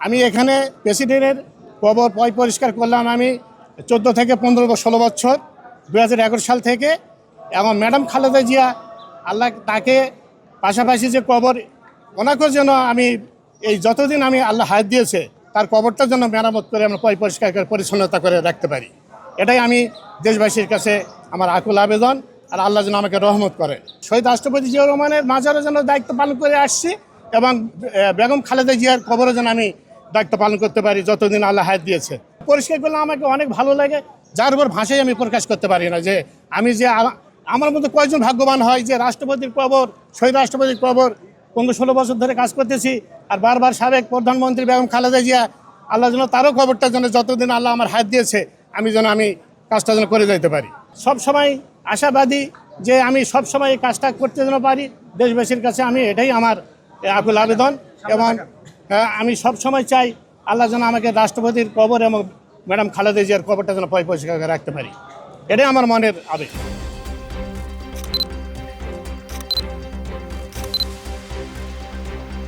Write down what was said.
আমি এখানে প্রেসিডেন্টের কবর পরিষ্কার করলাম আমি 14 থেকে 15-16 বছর 2011 সাল থেকে। এবং ম্যাডাম খালেদা জিয়া আল্লাহ তাকে পাশাপাশি যে কবর ওনাকেও যেন আমি এই যতদিন আমি আল্লাহ হায়াত দিয়েছে তার কবরটা যেন মেরামত করে আমরা পরিষ্কার করে পরিচ্ছন্নতা করে রাখতে পারি। এটাই আমি দেশবাসীর কাছে আমার আকুল আবেদন। আর আল্লাহ যেন আমাকে রহমত করে। শহীদ রাষ্ট্রপতি জিয়াউর রহমানের মাজারও যেন দায়িত্ব পালন করে আসছি এবং বেগম খালেদা জিয়ার কবরও যেন আমি দায়িত্ব পালন করতে পারি যতদিন আল্লাহ হায়াত দিয়েছে। পরিষ্কার করলে আমাকে অনেক ভালো লাগে, যার উপর ভাষায় আমি প্রকাশ করতে পারি না যে আমি যে আমার মতো কয়েকজন ভাগ্যবান হয় যে রাষ্ট্রপতির কবর, শহীদ রাষ্ট্রপতির কবর 15-16 বছর ধরে কাজ করতেছি। আর বারবার সাবেক প্রধানমন্ত্রী বেগম খালেদা জিয়া আল্লাহ যেন তারও কবরটা যেন যতদিন আল্লাহ আমার হায়াত দিয়েছে আমি কাজটা যেন করে যেতে পারি। সব সময় আশাবাদী যে আমি সব সময় এই কাজটা করতে যেন পারি দেশবাসীর কাছে। আমি এটাই আমার আকুল আবেদন। এবং আমি সব সময় চাই আল্লাহ যেন আমাকে রাষ্ট্রপতির কবর এবং ম্যাডাম খালেদা জিয়ার কবরটা যেন পরিষ্কার করে রাখতে পারি। এটাই আমার মনের আবেগ।